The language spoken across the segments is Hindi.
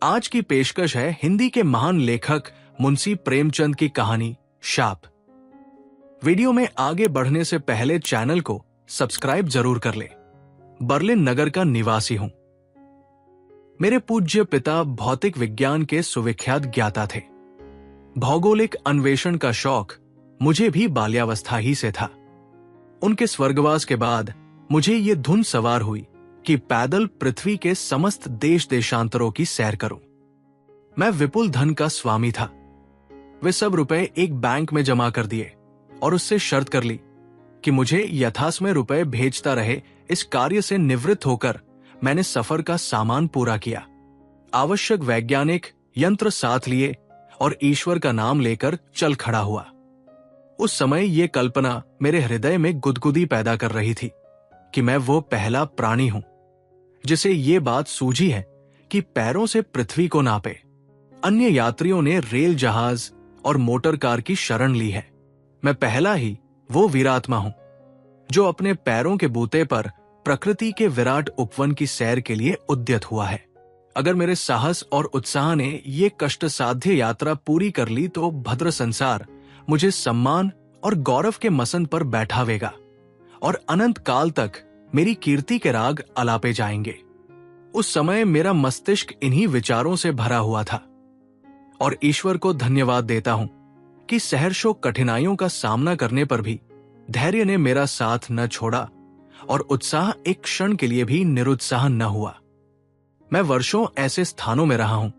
आज की पेशकश है हिंदी के महान लेखक मुंशी प्रेमचंद की कहानी शाप। वीडियो में आगे बढ़ने से पहले चैनल को सब्सक्राइब जरूर कर ले। बर्लिन नगर का निवासी हूं। मेरे पूज्य पिता भौतिक विज्ञान के सुविख्यात ज्ञाता थे। भौगोलिक अन्वेषण का शौक मुझे भी बाल्यावस्था ही से था। उनके स्वर्गवास के बाद मुझे ये धुन सवार हुई कि पैदल पृथ्वी के समस्त देश देशांतरों की सैर करूं। मैं विपुल धन का स्वामी था। वे सब रुपए एक बैंक में जमा कर दिए और उससे शर्त कर ली कि मुझे यथासमय रुपए भेजता रहे। इस कार्य से निवृत्त होकर मैंने सफर का सामान पूरा किया, आवश्यक वैज्ञानिक यंत्र साथ लिए और ईश्वर का नाम लेकर चल खड़ा हुआ। उस समय ये कल्पना मेरे हृदय में गुदगुदी पैदा कर रही थी कि मैं वो पहला प्राणी हूं जिसे ये बात सूझी है कि पैरों से पृथ्वी को नापे। अन्य यात्रियों ने रेल जहाज और मोटर कार की शरण ली है। मैं पहला ही वो वीरात्मा हूं जो अपने पैरों के बूते पर प्रकृति के विराट उपवन की सैर के लिए उद्यत हुआ है। अगर मेरे साहस और उत्साह ने ये कष्ट साध्य यात्रा पूरी कर ली तो भद्र संसार मुझे सम्मान और गौरव के मसन पर बैठावेगा और अनंत काल तक मेरी कीर्ति के राग अलापे जाएंगे। उस समय मेरा मस्तिष्क इन्हीं विचारों से भरा हुआ था और ईश्वर को धन्यवाद देता हूं कि सहर्षों कठिनाइयों का सामना करने पर भी धैर्य ने मेरा साथ न छोड़ा और उत्साह एक क्षण के लिए भी निरुत्साह न हुआ। मैं वर्षों ऐसे स्थानों में रहा हूं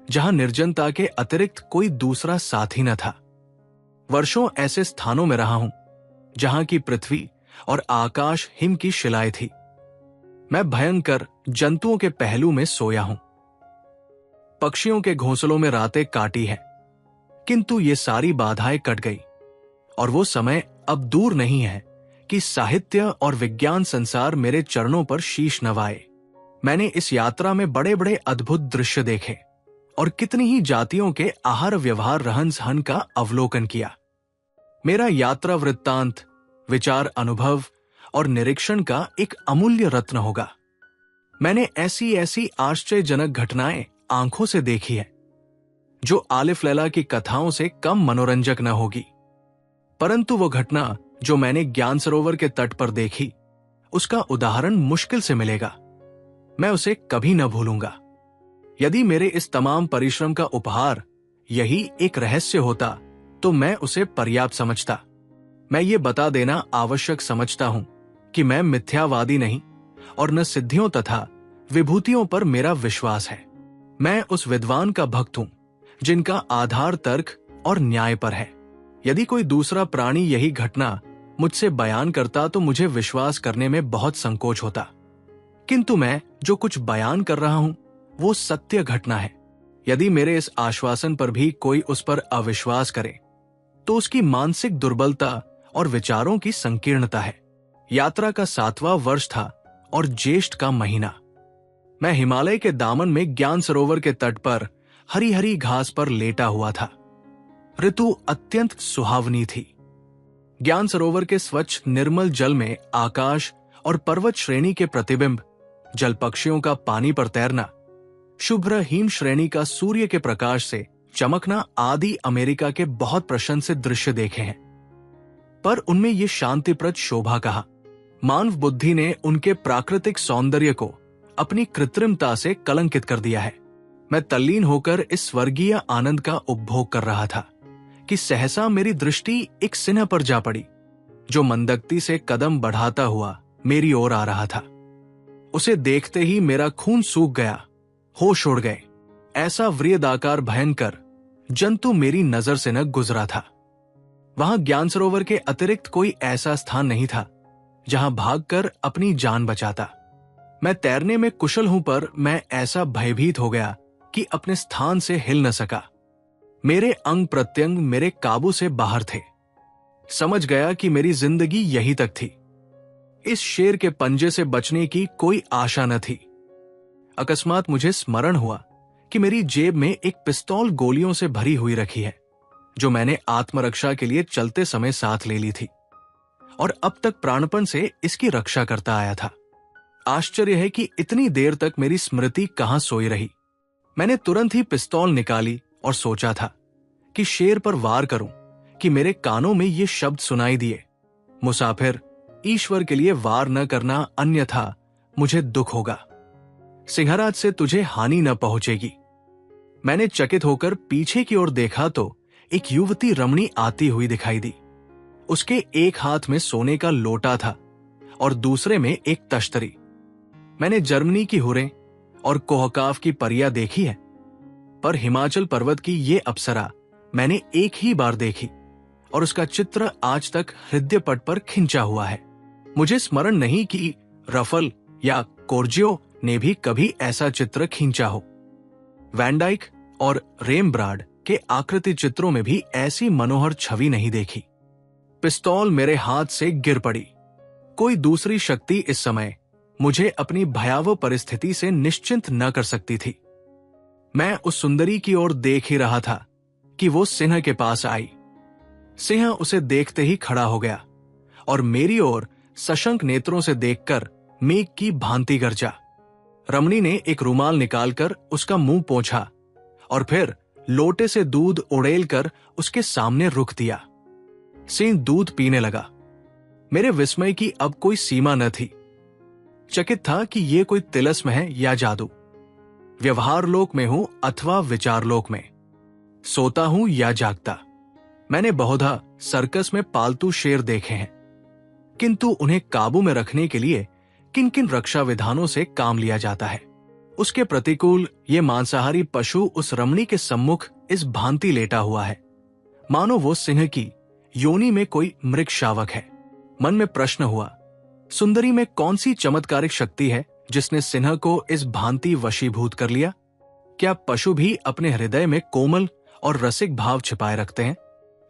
जहां निर्जनता के अतिरिक्त कोई दूसरा साथी न था। वर्षों ऐसे स्थानों में रहा हूं जहां की पृथ्वी और आकाश हिम की शिलाएं थी। मैं भयंकर जंतुओं के पहलू में सोया हूं, पक्षियों के घोंसलों में रातें काटी हैं, किंतु ये सारी बाधाएं कट गई और वो समय अब दूर नहीं है कि साहित्य और विज्ञान संसार मेरे चरणों पर शीश नवाए। मैंने इस यात्रा में बड़े बड़े अद्भुत दृश्य देखे और कितनी ही जातियों के आहार व्यवहार रहन सहन का अवलोकन किया। मेरा यात्रा वृत्तांत विचार अनुभव और निरीक्षण का एक अमूल्य रत्न होगा। मैंने ऐसी ऐसी आश्चर्यजनक घटनाएं आंखों से देखी है जो आलिफ लैला की कथाओं से कम मनोरंजक न होगी, परंतु वो घटना जो मैंने ज्ञान सरोवर के तट पर देखी उसका उदाहरण मुश्किल से मिलेगा। मैं उसे कभी न भूलूंगा। यदि मेरे इस तमाम परिश्रम का उपहार यही एक रहस्य होता तो मैं उसे पर्याप्त समझता। मैं ये बता देना आवश्यक समझता हूं कि मैं मिथ्यावादी नहीं और न सिद्धियों तथा विभूतियों पर मेरा विश्वास है। मैं उस विद्वान का भक्त हूं जिनका आधार तर्क और न्याय पर है। यदि कोई दूसरा प्राणी यही घटना मुझसे बयान करता तो मुझे विश्वास करने में बहुत संकोच होता, किंतु मैं जो कुछ बयान कर रहा हूं वो सत्य घटना है। यदि मेरे इस आश्वासन पर भी कोई उस पर अविश्वास करे तो उसकी मानसिक दुर्बलता और विचारों की संकीर्णता है। यात्रा का 7वां वर्ष था और ज्येष्ठ का महीना। मैं हिमालय के दामन में ज्ञान सरोवर के तट पर हरी हरी घास पर लेटा हुआ था। ऋतु अत्यंत सुहावनी थी। ज्ञान सरोवर के स्वच्छ निर्मल जल में आकाश और पर्वत श्रेणी के प्रतिबिंब, जल पक्षियों का पानी पर तैरना, शुभ्र हिम श्रेणी का सूर्य के प्रकाश से चमकना आदि अमेरिका के बहुत प्रशंसित दृश्य देखे हैं, पर उनमें ये शांतिप्रद शोभा कहा। मानव बुद्धि ने उनके प्राकृतिक सौंदर्य को अपनी कृत्रिमता से कलंकित कर दिया है। मैं तल्लीन होकर इस स्वर्गीय आनंद का उपभोग कर रहा था कि सहसा मेरी दृष्टि एक सिन्ह पर जा पड़ी जो मंदगती से कदम बढ़ाता हुआ मेरी ओर आ रहा था। उसे देखते ही मेरा खून सूख गया, होश उड़ गए। ऐसा वृहदाकार भयंकर जंतु मेरी नजर से न गुजरा था। वहां ज्ञान सरोवर के अतिरिक्त कोई ऐसा स्थान नहीं था जहां भागकर अपनी जान बचाता। मैं तैरने में कुशल हूं, पर मैं ऐसा भयभीत हो गया कि अपने स्थान से हिल न सका। मेरे अंग प्रत्यंग मेरे काबू से बाहर थे। समझ गया कि मेरी जिंदगी यही तक थी। इस शेर के पंजे से बचने की कोई आशा न थी। अकस्मात मुझे स्मरण हुआ कि मेरी जेब में एक पिस्तौल गोलियों से भरी हुई रखी है जो मैंने आत्मरक्षा के लिए चलते समय साथ ले ली थी और अब तक प्राणपण से इसकी रक्षा करता आया था। आश्चर्य है कि इतनी देर तक मेरी स्मृति कहां सोई रही। मैंने तुरंत ही पिस्तौल निकाली और सोचा था कि शेर पर वार करूं कि मेरे कानों में ये शब्द सुनाई दिए, मुसाफिर, ईश्वर के लिए वार न करना, अन्यथा मुझे दुख होगा। सिंहराज से तुझे हानि न पहुंचेगी। मैंने चकित होकर पीछे की ओर देखा तो एक युवती रमणी आती हुई दिखाई दी। उसके एक हाथ में सोने का लोटा था और दूसरे में एक तश्तरी। मैंने जर्मनी की हुरें और कोहकाफ की परियां देखी है, पर हिमाचल पर्वत की ये अप्सरा मैंने एक ही बार देखी और उसका चित्र आज तक हृदय पट पर खिंचा हुआ है। मुझे स्मरण नहीं कि रफल या कोर्जियो ने भी कभी ऐसा चित्र खींचा हो। वैन डाइक और रेम्ब्रांड के आकृति चित्रों में भी ऐसी मनोहर छवि नहीं देखी। पिस्तौल मेरे हाथ से गिर पड़ी। कोई दूसरी शक्ति इस समय मुझे अपनी भयावह परिस्थिति से निश्चिंत न कर सकती थी। मैं उस सुंदरी की ओर देख ही रहा था कि वो सिंह के पास आई। सिंह उसे देखते ही खड़ा हो गया और मेरी ओर सशंक नेत्रों से देखकर मेघ की भांति गरजा। रमणी ने एक रुमाल निकालकर उसका मुंह पोंछा और फिर लोटे से दूध उड़ेलकर उसके सामने रुख दिया। सिंह दूध पीने लगा। मेरे विस्मय की अब कोई सीमा न थी। चकित था कि यह कोई तिलस्म है या जादू। व्यवहार लोक में हूं अथवा विचार लोक में, सोता हूं या जागता। मैंने बहुधा सर्कस में पालतू शेर देखे हैं, किंतु उन्हें काबू में रखने के लिए किन किन रक्षा विधानों से काम लिया जाता है। उसके प्रतिकूल ये मांसाहारी पशु उस रमणी के सम्मुख इस भांति लेटा हुआ है, मानो वो सिंह की योनि में कोई मृग शावक है। मन में प्रश्न हुआ, सुंदरी में कौन सी चमत्कारिक शक्ति है जिसने सिंह को इस भांति वशीभूत कर लिया? क्या पशु भी अपने हृदय में कोमल और रसिक भाव छिपाए रखते हैं?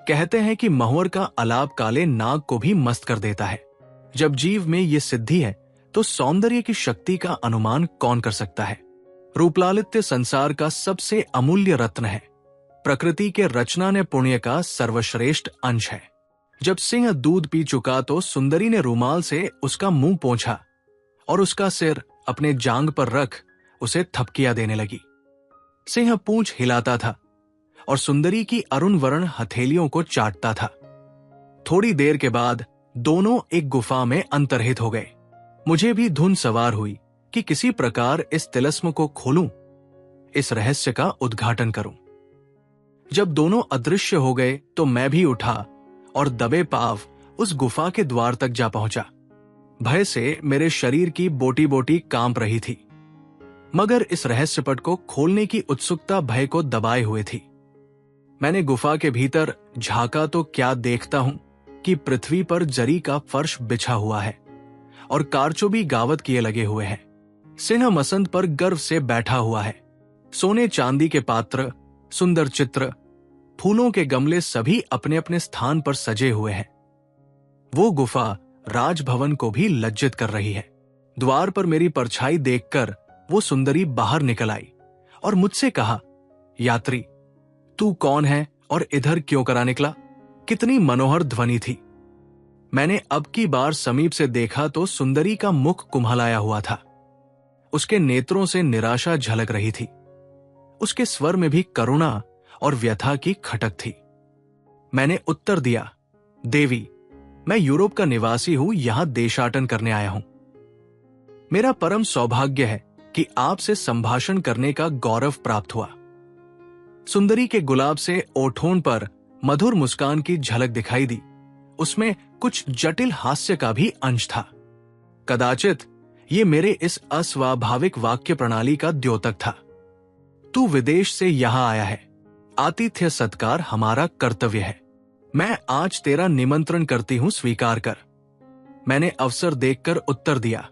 कहते हैं कि महुअर का अलाप काले नाग को भी मस्त कर देता है। जब जीव में ये सिद्धि है तो सौंदर्य की शक्ति का अनुमान कौन कर सकता है? रूपलालित्य संसार का सबसे अमूल्य रत्न है। प्रकृति के रचना ने पुण्य का सर्वश्रेष्ठ अंश है। जब सिंह दूध पी चुका तो सुंदरी ने रुमाल से उसका मुंह पोंछा और उसका सिर अपने जांग पर रख उसे थपकियां देने लगी। सिंह पूंछ हिलाता था और सुंदरी की अरुण वर्ण हथेलियों को चाटता था। थोड़ी देर के बाद दोनों एक गुफा में अंतर्हित हो गए। मुझे भी धुन सवार हुई कि किसी प्रकार इस तिलस्म को खोलूं, इस रहस्य का उद्घाटन करूं। जब दोनों अदृश्य हो गए तो मैं भी उठा और दबे पांव उस गुफा के द्वार तक जा पहुंचा। भय से मेरे शरीर की बोटी बोटी कांप रही थी, मगर इस रहस्यपट को खोलने की उत्सुकता भय को दबाए हुए थी। मैंने गुफा के भीतर झांका तो क्या देखता हूं कि पृथ्वी पर जरी का फर्श बिछा हुआ है और कारचोबी गावत किए लगे हुए हैं। सिंह मसंद पर गर्व से बैठा हुआ है। सोने चांदी के पात्र, सुंदर चित्र, फूलों के गमले सभी अपने अपने स्थान पर सजे हुए हैं। वो गुफा राजभवन को भी लज्जित कर रही है। द्वार पर मेरी परछाई देखकर वो सुंदरी बाहर निकल आई और मुझसे कहा, यात्री, तू कौन है और इधर क्यों करा निकला? कितनी मनोहर ध्वनि थी। मैंने अब की बार समीप से देखा तो सुंदरी का मुख कुम्हलाया हुआ था। उसके नेत्रों से निराशा झलक रही थी। उसके स्वर में भी करुणा और व्यथा की खटक थी। मैंने उत्तर दिया, देवी, मैं यूरोप का निवासी हूं, यहां देशाटन करने आया हूं। मेरा परम सौभाग्य है कि आपसे संभाषण करने का गौरव प्राप्त हुआ। सुंदरी के गुलाब से ओठों पर मधुर मुस्कान की झलक दिखाई दी। उसमें कुछ जटिल हास्य का भी अंश था। कदाचित ये मेरे इस अस्वाभाविक वाक्य प्रणाली का द्योतक था। तू विदेश से यहां आया है, आतिथ्य सत्कार हमारा कर्तव्य है। मैं आज तेरा निमंत्रण करती हूं, स्वीकार कर। मैंने अवसर देखकर उत्तर दिया,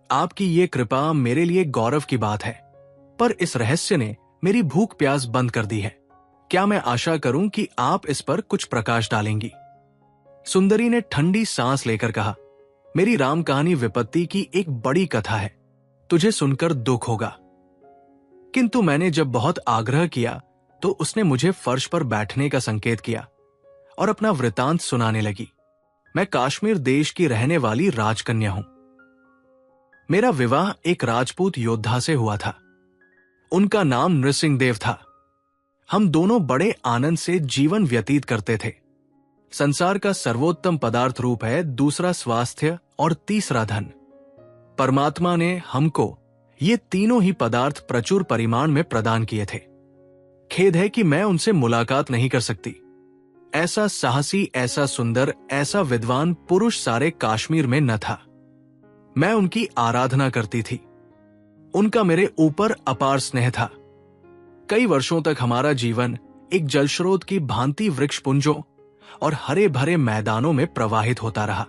आपकी ये कृपा मेरे लिए गौरव की बात है, पर इस रहस्य ने मेरी भूख प्यास बंद कर दी है। क्या मैं आशा करूं कि आप इस पर कुछ प्रकाश डालेंगी? सुंदरी ने ठंडी सांस लेकर कहा, मेरी राम कहानी विपत्ति की एक बड़ी कथा है, तुझे सुनकर दुख होगा। किंतु मैंने जब बहुत आग्रह किया तो उसने मुझे फर्श पर बैठने का संकेत किया और अपना वृतांत सुनाने लगी। मैं काश्मीर देश की रहने वाली राजकन्या हूं। मेरा विवाह एक राजपूत योद्धा से हुआ था। उनका नाम नृसिंहदेव था। हम दोनों बड़े आनंद से जीवन व्यतीत करते थे। संसार का सर्वोत्तम पदार्थ रूप है, दूसरा स्वास्थ्य और तीसरा धन। परमात्मा ने हमको ये तीनों ही पदार्थ प्रचुर परिमाण में प्रदान किए थे। खेद है कि मैं उनसे मुलाकात नहीं कर सकती। ऐसा साहसी, ऐसा सुंदर, ऐसा विद्वान पुरुष सारे कश्मीर में न था। मैं उनकी आराधना करती थी। उनका मेरे ऊपर अपार स्नेह था। कई वर्षों तक हमारा जीवन एक जलस्रोत की भांति वृक्षपुंजों और हरे भरे मैदानों में प्रवाहित होता रहा।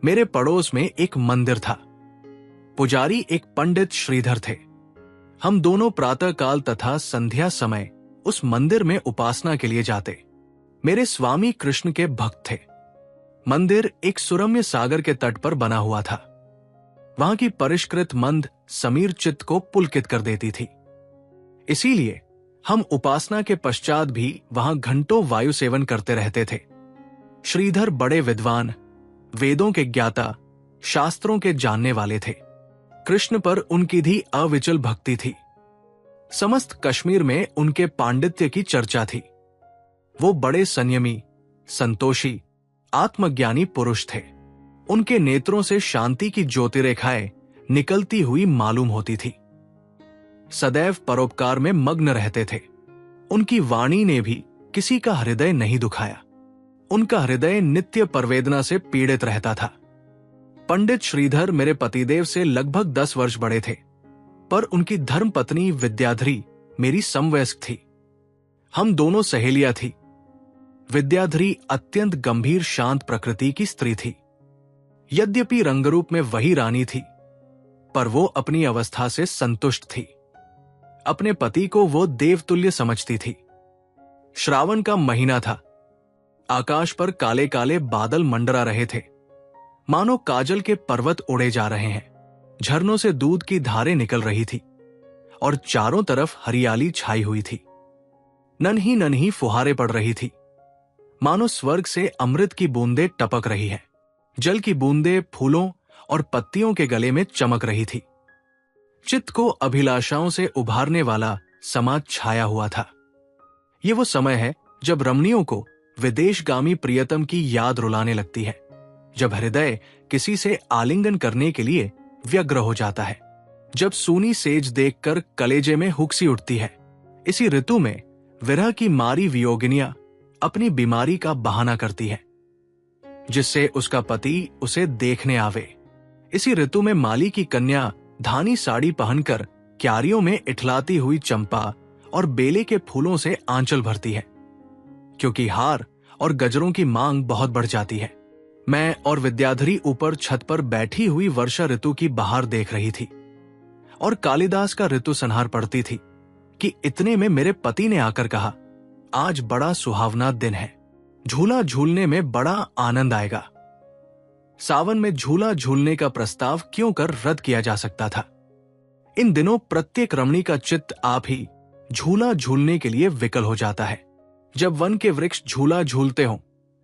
मेरे पड़ोस में एक मंदिर था। पुजारी एक पंडित श्रीधर थे। हम दोनों प्रातःकाल तथा संध्या समय उस मंदिर में उपासना के लिए जाते। मेरे स्वामी कृष्ण के भक्त थे। मंदिर एक सुरम्य सागर के तट पर बना हुआ था। वहां की परिष्कृत मंद समीर चित्त को पुलकित कर देती थी। इसीलिए हम उपासना के पश्चात भी वहां घंटों वायु सेवन करते रहते थे। श्रीधर बड़े विद्वान, वेदों के ज्ञाता, शास्त्रों के जानने वाले थे। कृष्ण पर उनकी भी अविचल भक्ति थी। समस्त कश्मीर में उनके पांडित्य की चर्चा थी। वो बड़े संयमी, संतोषी, आत्मज्ञानी पुरुष थे। उनके नेत्रों से शांति की ज्योतिरेखाएं निकलती हुई मालूम होती थी। सदैव परोपकार में मग्न रहते थे। उनकी वाणी ने भी किसी का हृदय नहीं दुखाया। उनका हृदय नित्य परवेदना से पीड़ित रहता था। पंडित श्रीधर मेरे पतिदेव से लगभग 10 वर्ष बड़े थे, पर उनकी धर्मपत्नी विद्याधरी मेरी समवयस्क थी। हम दोनों सहेलियां थी। विद्याधरी अत्यंत गंभीर शांत प्रकृति की स्त्री थी। यद्यपि रंगरूप में वही रानी थी, पर वो अपनी अवस्था से संतुष्ट थी। अपने पति को वो देवतुल्य समझती थी। श्रावण का महीना था। आकाश पर काले काले बादल मंडरा रहे थे, मानो काजल के पर्वत उड़े जा रहे हैं। झरनों से दूध की धारें निकल रही थी और चारों तरफ हरियाली छाई हुई थी। नन्ही नन्ही फुहारें पड़ रही थी, मानो स्वर्ग से अमृत की बूंदें टपक रही है। जल की बूंदें फूलों और पत्तियों के गले में चमक रही थी। चित्त को अभिलाषाओं से उभारने वाला समाज छाया हुआ था। ये वो समय है जब रमणियों को विदेशगामी प्रियतम की याद रुलाने लगती है, जब हृदय किसी से आलिंगन करने के लिए व्यग्र हो जाता है, जब सूनी सेज देखकर कलेजे में हुक्सी उठती है। इसी ऋतु में विरह की मारी वियोगिनियां अपनी बीमारी का बहाना करती है, जिससे उसका पति उसे देखने आवे। इसी ऋतु में माली की कन्या धानी साड़ी पहनकर क्यारियों में इठलाती हुई चंपा और बेले के फूलों से आंचल भरती है, क्योंकि हार और गजरों की मांग बहुत बढ़ जाती है। मैं और विद्याधरी ऊपर छत पर बैठी हुई वर्षा ऋतु की बहार देख रही थी और कालिदास का ऋतु संहार पढ़ती थी कि इतने में मेरे पति ने आकर कहा, आज बड़ा सुहावना दिन है, झूला झूलने में बड़ा आनंद आएगा। सावन में झूला झूलने का प्रस्ताव क्यों कर रद्द किया जा सकता था। इन दिनों प्रत्येक रमणी का चित्त आप ही झूला झूलने के लिए विकल हो जाता है। जब वन के वृक्ष झूला झूलते हों,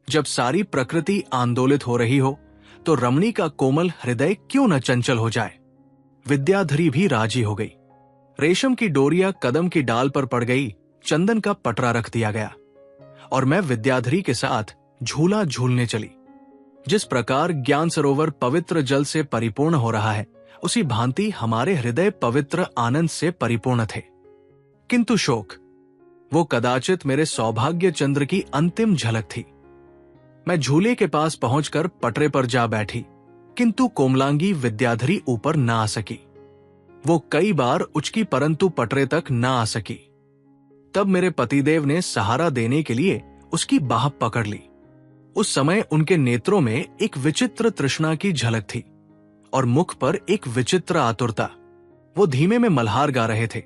जब सारी प्रकृति आंदोलित हो रही हो, तो रमणी का कोमल हृदय क्यों न चंचल हो जाए। विद्याधरी भी राजी हो गई। रेशम की डोरिया कदम की डाल पर पड़ गई, चंदन का पटरा रख दिया गया और मैं विद्याधरी के साथ झूला झूलने चली। जिस प्रकार ज्ञान सरोवर पवित्र जल से परिपूर्ण हो रहा है, उसी भांति हमारे हृदय पवित्र आनंद से परिपूर्ण थे। किंतु शोक, वो कदाचित मेरे सौभाग्य चंद्र की अंतिम झलक थी। मैं झूले के पास पहुंचकर पटरे पर जा बैठी, किंतु कोमलांगी विद्याधरी ऊपर न आ सकी। वो कई बार उचकी, परंतु पटरे तक न आ सकी। तब मेरे पतिदेव ने सहारा देने के लिए उसकी बाह पकड़ ली। उस समय उनके नेत्रों में एक विचित्र तृष्णा की झलक थी और मुख पर एक विचित्र आतुरता। वो धीमे में मल्हार गा रहे थे,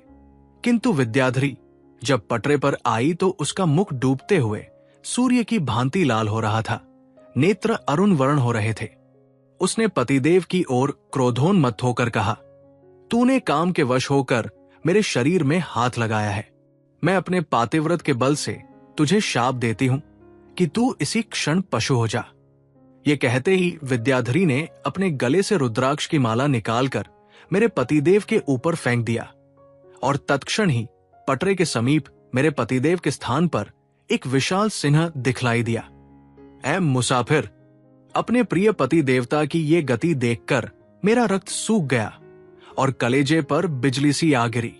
किंतु विद्याधरी जब पटरे पर आई तो उसका मुख डूबते हुए सूर्य की भांति लाल हो रहा था, नेत्र अरुण वर्ण हो रहे थे। उसने पतिदेव की ओर क्रोधोन्मत्त होकर कहा, तूने काम के वश होकर मेरे शरीर में हाथ लगाया है। मैं अपने पातिव्रत के बल से तुझे शाप देती हूं कि तू इसी क्षण पशु हो जा। ये कहते ही विद्याधरी ने अपने गले से रुद्राक्ष की माला निकालकर मेरे पतिदेव के ऊपर फेंक दिया और तत्क्षण ही पटरे के समीप मेरे पतिदेव के स्थान पर एक विशाल सिंह दिखलाई दिया। ऐ मुसाफिर, अपने प्रिय पति देवता की ये गति देखकर मेरा रक्त सूख गया और कलेजे पर बिजली सी आ गिरी।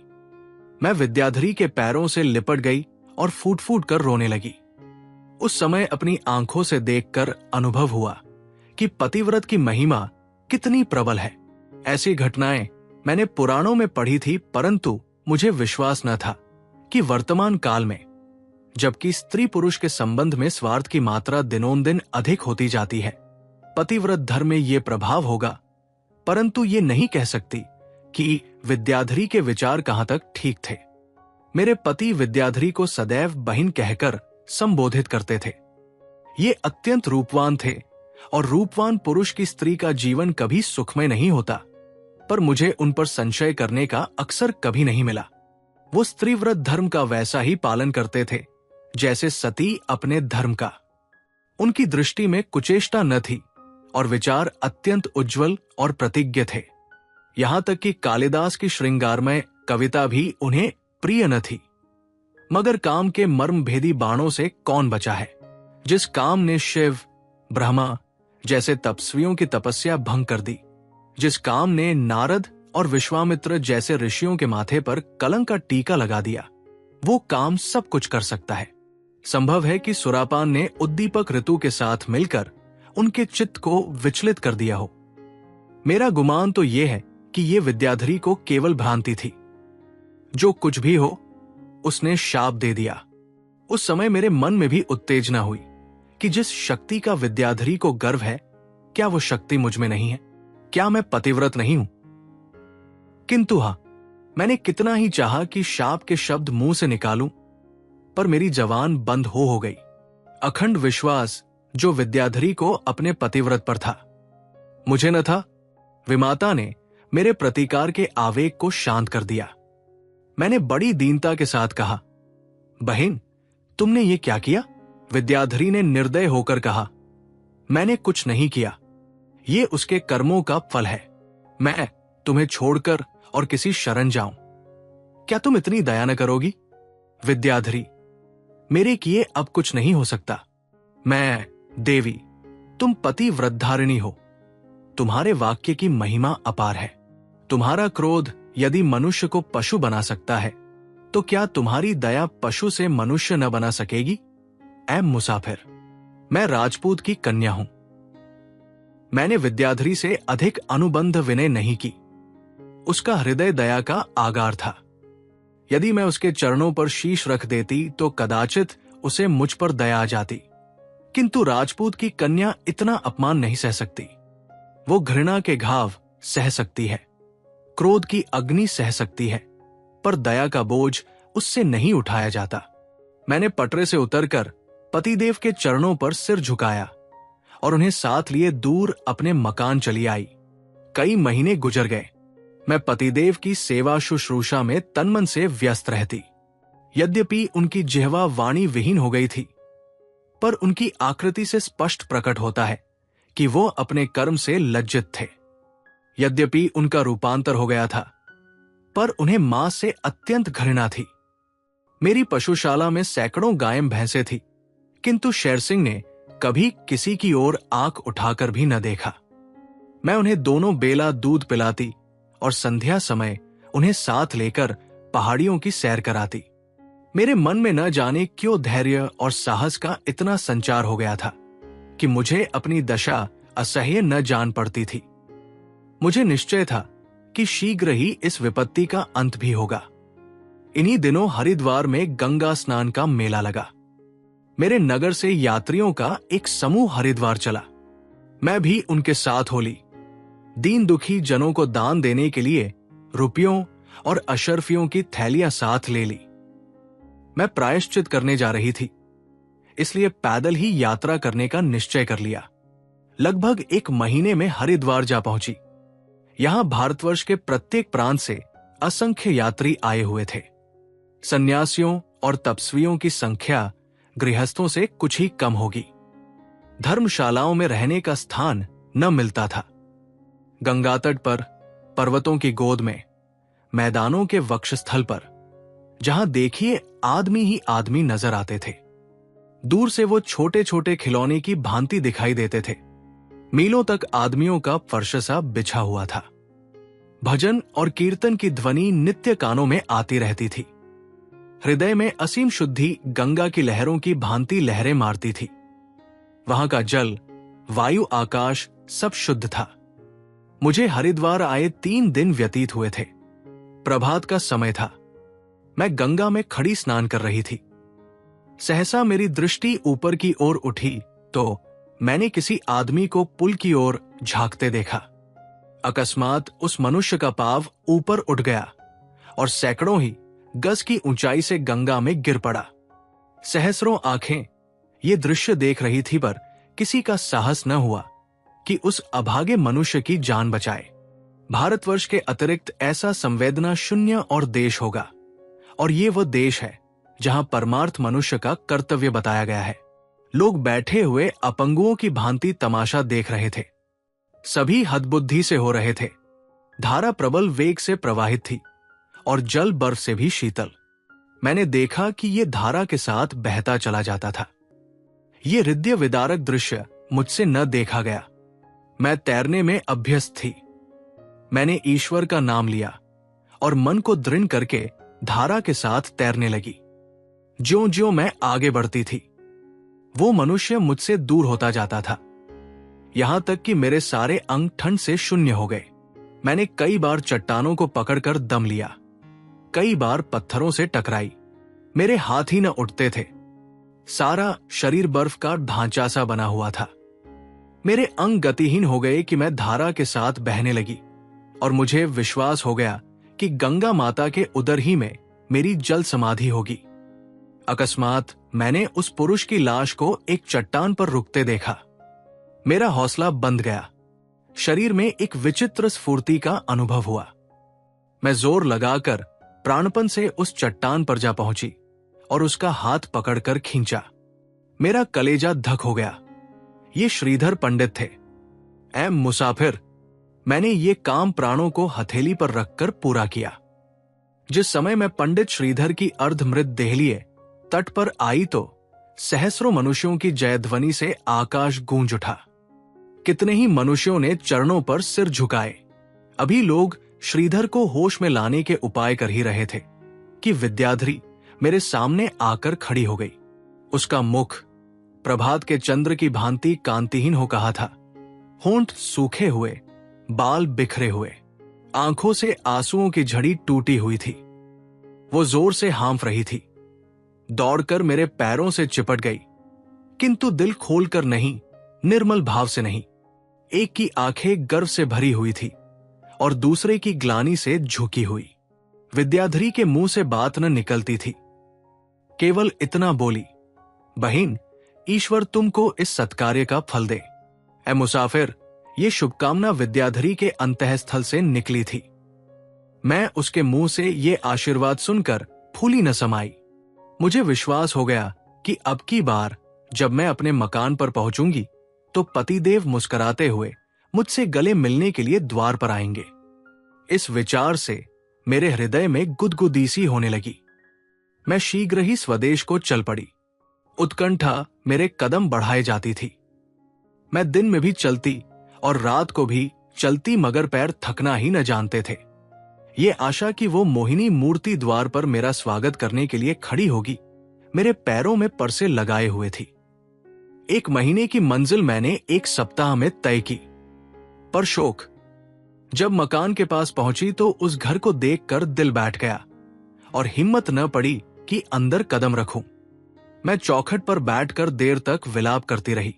मैं विद्याधरी के पैरों से लिपट गई और फूट फूट कर रोने लगी। उस समय अपनी आंखों से देखकर अनुभव हुआ कि पतिव्रत की महिमा कितनी प्रबल है। ऐसी घटनाएं मैंने पुराणों में पढ़ी थी, परंतु मुझे विश्वास न था कि वर्तमान काल में, जबकि स्त्री पुरुष के संबंध में स्वार्थ की मात्रा दिनों-दिन अधिक होती जाती है, पतिव्रत धर्म में ये प्रभाव होगा। परंतु ये नहीं कह सकती कि विद्याधरी के विचार कहां तक ठीक थे। मेरे पति विद्याधरी को सदैव बहन कहकर संबोधित करते थे। ये अत्यंत रूपवान थे और रूपवान पुरुष की स्त्री का जीवन कभी सुखमय नहीं होता, पर मुझे उन पर संशय करने का अक्सर कभी नहीं मिला। वो स्त्रीव्रत धर्म का वैसा ही पालन करते थे जैसे सती अपने धर्म का। उनकी दृष्टि में कुचेष्टा न थी और विचार अत्यंत उज्जवल और प्रतिज्ञ थे। यहां तक कि कालिदास की श्रृंगारमय कविता भी उन्हें प्रिय न थी। मगर काम के मर्म भेदी बाणों से कौन बचा है? जिस काम ने शिव, ब्रह्मा जैसे तपस्वियों की तपस्या भंग कर दी, जिस काम ने नारद और विश्वामित्र जैसे ऋषियों के माथे पर कलंक का टीका लगा दिया, वो काम सब कुछ कर सकता है। संभव है कि सुरापान ने उद्दीपक ऋतु के साथ मिलकर उनके चित्त को विचलित कर दिया हो। मेरा गुमान तो यह है कि यह विद्याधरी को केवल भ्रांति थी। जो कुछ भी हो, उसने शाप दे दिया। उस समय मेरे मन में भी उत्तेजना हुई कि जिस शक्ति का विद्याधरी को गर्व है, क्या वो शक्ति मुझ में नहीं है? क्या मैं पतिव्रत नहीं हूं? किंतु हां, मैंने कितना ही चाहा कि शाप के शब्द मुंह से निकालूं, पर मेरी जबान बंद हो गई। अखंड विश्वास जो विद्याधरी को अपने पतिव्रत पर था, मुझे न था। विमाता ने मेरे प्रतिकार के आवेग को शांत कर दिया। मैंने बड़ी दीनता के साथ कहा, बहन, तुमने ये क्या किया? विद्याधरी ने निर्दय होकर कहा, मैंने कुछ नहीं किया, ये उसके कर्मों का फल है। मैं तुम्हें छोड़कर और किसी शरण जाऊं, क्या तुम इतनी दया न करोगी? विद्याधरी, मेरे किए अब कुछ नहीं हो सकता। मैं देवी, तुम पतिव्रतधारिणी हो। तुम्हारे वाक्य की महिमा अपार है। तुम्हारा क्रोध यदि मनुष्य को पशु बना सकता है, तो क्या तुम्हारी दया पशु से मनुष्य न बना सकेगी? ऐ मुसाफिर, मैं राजपूत की कन्या हूं। मैंने विद्याधरी से अधिक अनुबंध विनय नहीं की। उसका हृदय दया का आगार था। यदि मैं उसके चरणों पर शीश रख देती तो कदाचित उसे मुझ पर दया आ जाती, किंतु राजपूत की कन्या इतना अपमान नहीं सह सकती। वो घृणा के घाव सह सकती है, क्रोध की अग्नि सह सकती है, पर दया का बोझ उससे नहीं उठाया जाता। मैंने पटरे से उतरकर पतिदेव के चरणों पर सिर झुकाया और उन्हें साथ लिए दूर अपने मकान चली आई। कई महीने गुजर गए। मैं पतिदेव की सेवा शुश्रूषा में तन्मन से व्यस्त रहती। यद्यपि उनकी जिह्वा वाणी विहीन हो गई थी, पर उनकी आकृति से स्पष्ट प्रकट होता है कि वो अपने कर्म से लज्जित थे। यद्यपि उनका रूपांतर हो गया था, पर उन्हें मां से अत्यंत घृणा थी। मेरी पशुशाला में सैकड़ों गायें भैंसें थी, किंतु शेरसिंह ने कभी किसी की ओर आंख उठाकर भी न देखा। मैं उन्हें दोनों बेला दूध पिलाती और संध्या समय उन्हें साथ लेकर पहाड़ियों की सैर कराती। मेरे मन में न जाने क्यों धैर्य और साहस का इतना संचार हो गया था कि मुझे अपनी दशा असह्य न जान पड़ती थी। मुझे निश्चय था कि शीघ्र ही इस विपत्ति का अंत भी होगा। इन्हीं दिनों हरिद्वार में गंगा स्नान का मेला लगा। मेरे नगर से यात्रियों का एक समूह हरिद्वार चला। मैं भी उनके साथ हो ली। दीन दुखी जनों को दान देने के लिए रुपयों और अशर्फियों की थैलियां साथ ले ली। मैं प्रायश्चित करने जा रही थी, इसलिए पैदल ही यात्रा करने का निश्चय कर लिया। लगभग एक महीने में हरिद्वार जा पहुंची। यहां भारतवर्ष के प्रत्येक प्रांत से असंख्य यात्री आए हुए थे। सन्यासियों और तपस्वियों की संख्या गृहस्थों से कुछ ही कम होगी। धर्मशालाओं में रहने का स्थान न मिलता था। गंगा तट पर, पर्वतों की गोद में मैदानों के वक्षस्थल पर, जहां देखिए आदमी ही आदमी नजर आते थे। दूर से वो छोटे छोटे खिलौने की भांति दिखाई देते थे। मीलों तक आदमियों का फर्श सा बिछा हुआ था। भजन और कीर्तन की ध्वनि नित्य कानों में आती रहती थी। हृदय में असीम शुद्धि गंगा की लहरों की भांति लहरें मारती थी। वहां का जल, वायु, आकाश सब शुद्ध था। मुझे हरिद्वार आए 3 दिन व्यतीत हुए थे। प्रभात का समय था। मैं गंगा में खड़ी स्नान कर रही थी। सहसा मेरी दृष्टि ऊपर की ओर उठी तो मैंने किसी आदमी को पुल की ओर झांकते देखा। अकस्मात उस मनुष्य का पांव ऊपर उठ गया और सैकड़ों ही गज की ऊंचाई से गंगा में गिर पड़ा। सहस्रों आंखें ये दृश्य देख रही थी, पर किसी का साहस न हुआ कि उस अभागे मनुष्य की जान बचाए। भारतवर्ष के अतिरिक्त ऐसा संवेदना शून्य और देश होगा, और ये वो देश है जहां परमार्थ मनुष्य का कर्तव्य बताया गया है। लोग बैठे हुए अपंगुओं की भांति तमाशा देख रहे थे। सभी हदबुद्धि से हो रहे थे। धारा प्रबल वेग से प्रवाहित थी और जल बर्फ से भी शीतल। मैंने देखा कि ये धारा के साथ बहता चला जाता था। ये हृदय विदारक दृश्य मुझसे न देखा गया। मैं तैरने में अभ्यस्त थी। मैंने ईश्वर का नाम लिया और मन को दृढ़ करके धारा के साथ तैरने लगी। ज्यों-ज्यों मैं आगे बढ़ती थी, वो मनुष्य मुझसे दूर होता जाता था, यहां तक कि मेरे सारे अंग ठंड से शून्य हो गए। मैंने कई बार चट्टानों को पकड़कर दम लिया, कई बार पत्थरों से टकराई। मेरे हाथ ही न उठते थे। सारा शरीर बर्फ का ढांचा सा बना हुआ था। मेरे अंग गतिहीन हो गए कि मैं धारा के साथ बहने लगी और मुझे विश्वास हो गया कि गंगा माता के उदर ही में मेरी जल समाधि होगी। अकस्मात मैंने उस पुरुष की लाश को एक चट्टान पर रुकते देखा। मेरा हौसला बंध गया। शरीर में एक विचित्र स्फूर्ति का अनुभव हुआ। मैं जोर लगाकर प्राणपन से उस चट्टान पर जा पहुंची और उसका हाथ पकड़कर खींचा। मेरा कलेजा धक हो गया। ये श्रीधर पंडित थे। ऐ मुसाफिर, मैंने ये काम प्राणों को हथेली पर रखकर पूरा किया। जिस समय मैं पंडित श्रीधर की अर्धमृत देह लिए तट पर आई तो सहस्रों मनुष्यों की जयध्वनि से आकाश गूंज उठा। कितने ही मनुष्यों ने चरणों पर सिर झुकाए। अभी लोग श्रीधर को होश में लाने के उपाय कर ही रहे थे कि विद्याधरी मेरे सामने आकर खड़ी हो गई। उसका मुख प्रभात के चंद्र की भांति कांतिहीन हो कहा था। होंठ सूखे हुए, बाल बिखरे हुए, आंखों से आंसुओं की झड़ी टूटी हुई थी। वो जोर से हाँफ रही थी। दौड़कर मेरे पैरों से चिपट गई, किंतु दिल खोलकर नहीं, निर्मल भाव से नहीं। एक की आंखें गर्व से भरी हुई थी और दूसरे की ग्लानि से झुकी हुई। विद्याधरी के मुंह से बात न निकलती थी। केवल इतना बोली, बहिन, ईश्वर तुमको इस सत्कार्य का फल दे। ऐ मुसाफिर, ये शुभकामना विद्याधरी के अंतःस्थल से निकली थी। मैं उसके मुंह से ये आशीर्वाद सुनकर फूली न समाई। मुझे विश्वास हो गया कि अब की बार जब मैं अपने मकान पर पहुंचूंगी तो पतिदेव मुस्कुराते हुए मुझसे गले मिलने के लिए द्वार पर आएंगे। इस विचार से मेरे हृदय में गुदगुदी होने लगी। मैं शीघ्र ही स्वदेश को चल पड़ी। उत्कंठा मेरे कदम बढ़ाए जाती थी। मैं दिन में भी चलती और रात को भी चलती, मगर पैर थकना ही न जानते थे। ये आशा कि वो मोहिनी मूर्ति द्वार पर मेरा स्वागत करने के लिए खड़ी होगी मेरे पैरों में परसे लगाए हुए थी। 1 महीने की मंजिल मैंने 1 सप्ताह में तय की। पर शोक, जब मकान के पास पहुंची तो उस घर को देखकर दिल बैठ गया और हिम्मत न पड़ी कि अंदर कदम रखूं। मैं चौखट पर बैठकर देर तक विलाप करती रही।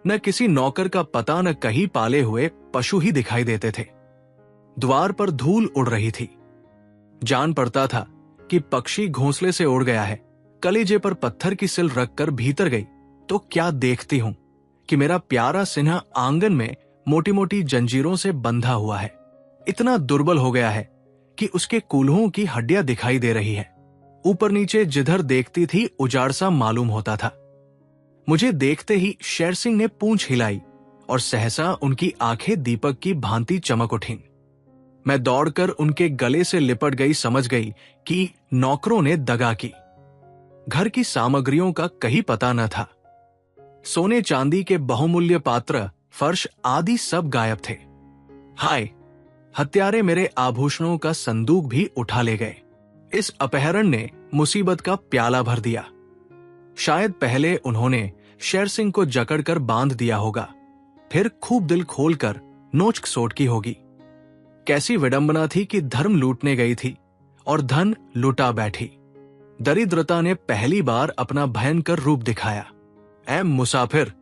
न किसी नौकर का पता, न कहीं पाले हुए पशु ही दिखाई देते थे। द्वार पर धूल उड़ रही थी। जान पड़ता था कि पक्षी घोंसले से उड़ गया है। कलेजे पर पत्थर की सिल रखकर भीतर गई तो क्या देखती हूं कि मेरा प्यारा सिन्हा आंगन में मोटी मोटी जंजीरों से बंधा हुआ है। इतना दुर्बल हो गया है कि उसके कूल्हों की हड्डियां दिखाई दे रही है। ऊपर नीचे जिधर देखती थी उजाड़ सा मालूम होता था। मुझे देखते ही शेर सिंह ने पूंछ हिलाई और सहसा उनकी आंखें दीपक की भांति चमक उठीं। मैं दौड़कर उनके गले से लिपट गई, समझ गई कि नौकरों ने दगा की। घर की सामग्रियों का कहीं पता न था। सोने चांदी के बहुमूल्य पात्र, फर्श आदि सब गायब थे। हाय, हत्यारे मेरे आभूषणों का संदूक भी उठा ले गए। इस अपहरण ने मुसीबत का प्याला भर दिया। शायद पहले उन्होंने शेर सिंह को जकड़कर बांध दिया होगा, फिर खूब दिल खोलकर नोच खसोट की होगी। कैसी विडंबना थी कि धर्म लूटने गई थी और धन लुटा बैठी। दरिद्रता ने पहली बार अपना भयंकर रूप दिखाया। ऐ मुसाफिर,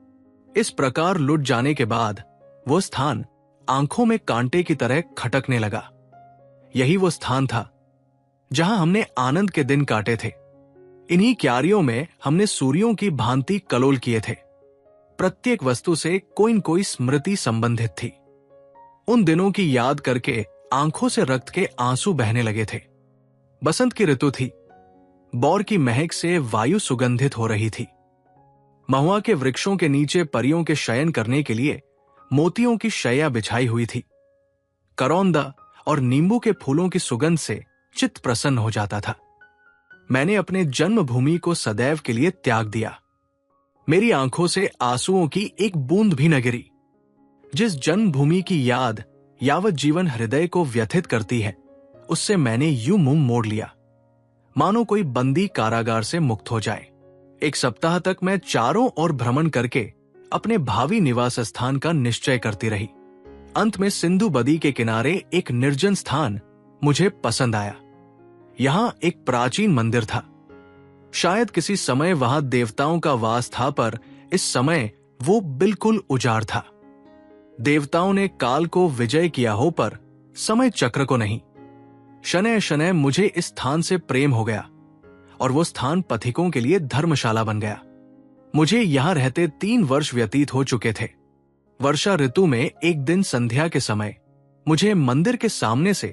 इस प्रकार लुट जाने के बाद वो स्थान आंखों में कांटे की तरह खटकने लगा। यही वो स्थान था जहां हमने आनंद के दिन काटे थे। इन्हीं क्यारियों में हमने सूर्यों की भांति कलोल किए थे। प्रत्येक वस्तु से कोई न कोई स्मृति संबंधित थी। उन दिनों की याद करके आंखों से रक्त के आंसू बहने लगे थे। बसंत की ऋतु थी। बौर की महक से वायु सुगंधित हो रही थी। महुआ के वृक्षों के नीचे परियों के शयन करने के लिए मोतियों की शैया बिछाई हुई थी। करौंदा और नींबू के फूलों की सुगंध से चित्त प्रसन्न हो जाता था। मैंने अपने जन्मभूमि को सदैव के लिए त्याग दिया। मेरी आंखों से आंसुओं की एक बूंद भी न गिरी। जिस जन्मभूमि की याद यावत जीवन हृदय को व्यथित करती है, उससे मैंने यूं मुंह मोड़ लिया मानो कोई बंदी कारागार से मुक्त हो जाए। एक सप्ताह तक मैं चारों ओर भ्रमण करके अपने भावी निवास स्थान का निश्चय करती रही। अंत में सिंधु बदी के किनारे एक निर्जन स्थान मुझे पसंद आया। यहां एक प्राचीन मंदिर था। शायद किसी समय वहां देवताओं का वास था, पर इस समय वो बिल्कुल उजाड़ था। देवताओं ने काल को विजय किया हो, पर समय चक्र को नहीं। शनय शनय मुझे इस स्थान से प्रेम हो गया और वो स्थान पथिकों के लिए धर्मशाला बन गया। मुझे यहां रहते 3 वर्ष व्यतीत हो चुके थे। वर्षा ऋतु में एक दिन संध्या के समय मुझे मंदिर के सामने से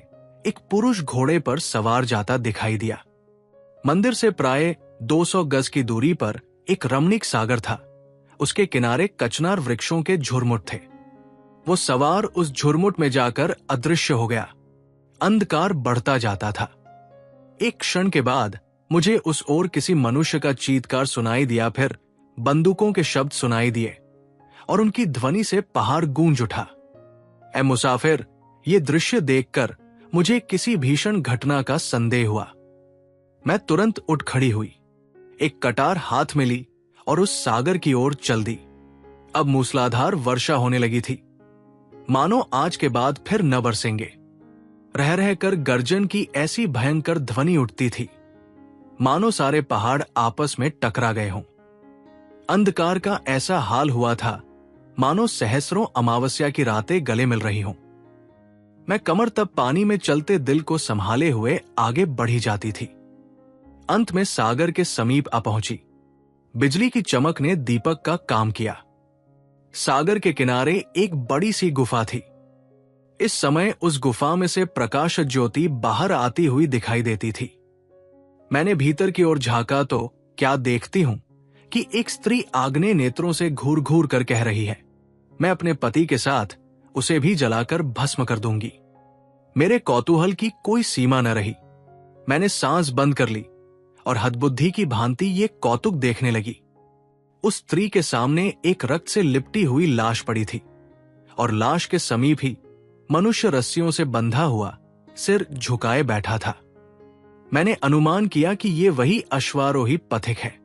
एक पुरुष घोड़े पर सवार जाता दिखाई दिया। मंदिर से प्राय 200 गज की दूरी पर एक रमणीक सागर था। उसके किनारे कचनार वृक्षों के झुरमुट थे। वो सवार उस झुरमुट में जाकर अदृश्य हो गया। अंधकार बढ़ता जाता था। एक क्षण के बाद मुझे उस ओर किसी मनुष्य का चीत्कार सुनाई दिया, फिर बंदूकों के शब्द सुनाई दिए और उनकी ध्वनि से पहाड़ गूंज उठा। ऐ मुसाफिर, ये दृश्य देखकर मुझे किसी भीषण घटना का संदेह हुआ। मैं तुरंत उठ खड़ी हुई, एक कटार हाथ में ली और उस सागर की ओर चल दी। अब मूसलाधार वर्षा होने लगी थी, मानो आज के बाद फिर न बरसेंगे। रह रहकर गर्जन की ऐसी भयंकर ध्वनि उठती थी, मानो सारे पहाड़ आपस में टकरा गए हों। अंधकार का ऐसा हाल हुआ था, मानो सहस्रों अमावस्या की रातें गले मिल रही हों। मैं कमर तक पानी में चलते दिल को संभाले हुए आगे बढ़ी जाती थी। अंत में सागर के समीप आ पहुंची। बिजली की चमक ने दीपक का काम किया। सागर के किनारे एक बड़ी सी गुफा थी। इस समय उस गुफा में से प्रकाश ज्योति बाहर आती हुई दिखाई देती थी। मैंने भीतर की ओर झांका तो क्या देखती हूं कि एक स्त्री आग्नेय नेत्रों से घूर घूर कर कह रही है, मैं अपने पति के साथ उसे भी जलाकर भस्म कर दूंगी। मेरे कौतूहल की कोई सीमा न रही। मैंने सांस बंद कर ली और हदबुद्धि की भांति ये कौतुक देखने लगी। उस स्त्री के सामने एक रक्त से लिपटी हुई लाश पड़ी थी और लाश के समीप ही मनुष्य रस्सियों से बंधा हुआ सिर झुकाए बैठा था। मैंने अनुमान किया कि ये वही अश्वारोही पथिक है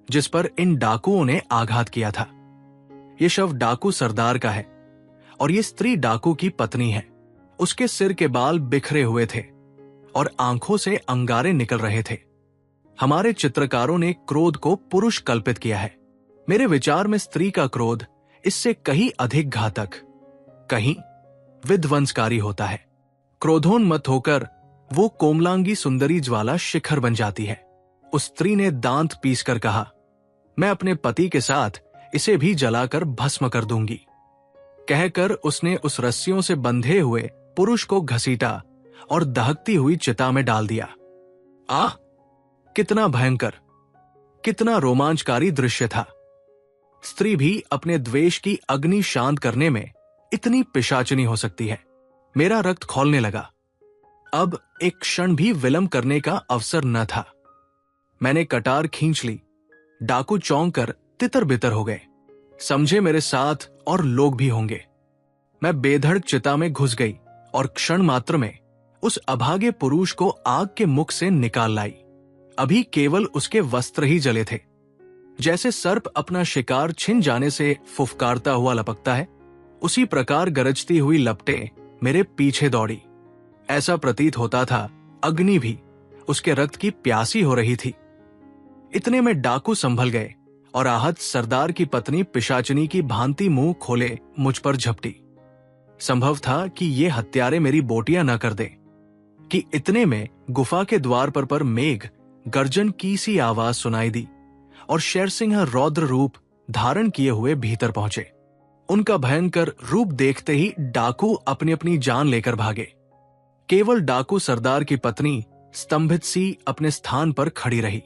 जिस पर इन डाकुओं ने आघात किया था। ये शव डाकू सरदार का है और ये स्त्री डाकू की पत्नी है। उसके सिर के बाल बिखरे हुए थे और आंखों से अंगारे निकल रहे थे। हमारे चित्रकारों ने क्रोध को पुरुष कल्पित किया है। मेरे विचार में स्त्री का क्रोध इससे कहीं अधिक घातक, कहीं विध्वंसकारी होता है। क्रोधोन्मत्त होकर वो कोमलांगी सुंदरी ज्वाला शिखर बन जाती है। उस स्त्री ने दांत पीसकर कहा, मैं अपने पति के साथ इसे भी जलाकर भस्म कर दूंगी। कहकर उसने उस रस्सियों से बंधे हुए पुरुष को घसीटा और दहकती हुई चिता में डाल दिया। आह! कितना भयंकर, कितना रोमांचकारी दृश्य था। स्त्री भी अपने द्वेष की अग्नि शांत करने में इतनी पिशाचिनी हो सकती है। मेरा रक्त खौलने लगा अब एक क्षण भी विलंब करने का अवसर न था। मैंने कटार खींच ली। डाकू चौंक कर तितर बितर हो गए। समझे मेरे साथ और लोग भी होंगे। मैं बेधड़क चिता में घुस गई और क्षण मात्र में उस अभागे पुरुष को आग के मुख से निकाल लाई। अभी केवल उसके वस्त्र ही जले थे। जैसे सर्प अपना शिकार छिन जाने से फुफकारता हुआ लपकता है, उसी प्रकार गरजती हुई लपटें मेरे पीछे दौड़ी। ऐसा प्रतीत होता था अग्नि भी उसके रक्त की प्यासी हो रही थी। इतने में डाकू संभल गए और आहत सरदार की पत्नी पिशाचिनी की भांति मुंह खोले मुझ पर झपटी। संभव था कि ये हत्यारे मेरी बोटियां न कर दें कि इतने में गुफा के द्वार पर मेघ गर्जन की सी आवाज सुनाई दी और शेरसिंह रौद्र रूप धारण किए हुए भीतर पहुंचे। उनका भयंकर रूप देखते ही डाकू अपनी अपनी जान लेकर भागे। केवल डाकू सरदार की पत्नी स्तंभित सी अपने स्थान पर खड़ी रही।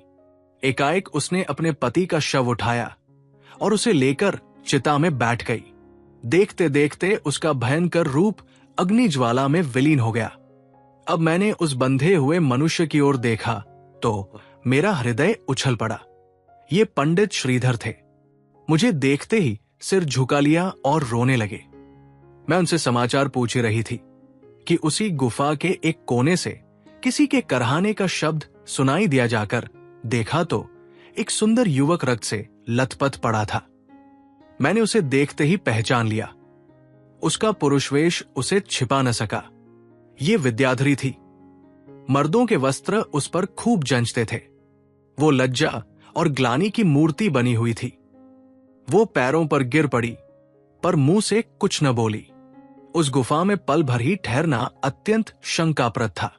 एकाएक उसने अपने पति का शव उठाया और उसे लेकर चिता में बैठ गई। देखते देखते उसका भयंकर रूप अग्निज्वाला में विलीन हो गया। अब मैंने उस बंधे हुए मनुष्य की ओर देखा तो मेरा हृदय उछल पड़ा। ये पंडित श्रीधर थे। मुझे देखते ही सिर झुका लिया और रोने लगे। मैं उनसे समाचार पूछ रही थी कि उसी गुफा के एक कोने से किसी के करहाने का शब्द सुनाई दिया जाकर देखा तो एक सुंदर युवक रक्त से लथपथ पड़ा था। मैंने उसे देखते ही पहचान लिया। उसका पुरुषवेश उसे छिपा न सका। ये विद्याधरी थी। मर्दों के वस्त्र उस पर खूब जंचते थे। वो लज्जा और ग्लानि की मूर्ति बनी हुई थी। वो पैरों पर गिर पड़ी पर मुंह से कुछ न बोली। उस गुफा में पल भर ही ठहरना अत्यंत शंकाप्रद था।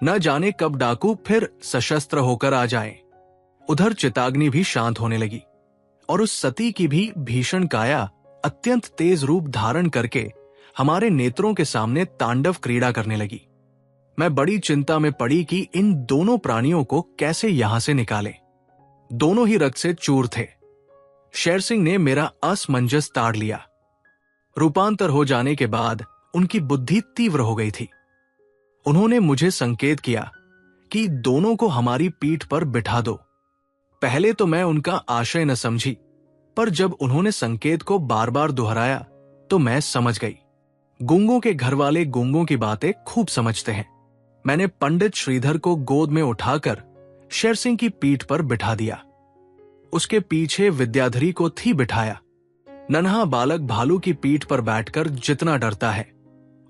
न जाने कब डाकू फिर सशस्त्र होकर आ जाएं। उधर चिताग्नि भी शांत होने लगी और उस सती की भी भीषण काया अत्यंत तेज रूप धारण करके हमारे नेत्रों के सामने तांडव क्रीड़ा करने लगी। मैं बड़ी चिंता में पड़ी कि इन दोनों प्राणियों को कैसे यहां से निकालें। दोनों ही रक्त से चूर थे। शेरसिंह ने मेरा असमंजस ताड़ लिया। रूपांतर हो जाने के बाद उनकी बुद्धि तीव्र हो गई थी। उन्होंने मुझे संकेत किया कि दोनों को हमारी पीठ पर बिठा दो। पहले तो मैं उनका आशय न समझी, पर जब उन्होंने संकेत को बार बार दोहराया तो मैं समझ गई। गूंगों के घर वाले गूंगों की बातें खूब समझते हैं। मैंने पंडित श्रीधर को गोद में उठाकर शेरसिंह की पीठ पर बिठा दिया। उसके पीछे विद्याधरी को थी बिठाया। नन्हा बालक भालू की पीठ पर बैठकर जितना डरता है,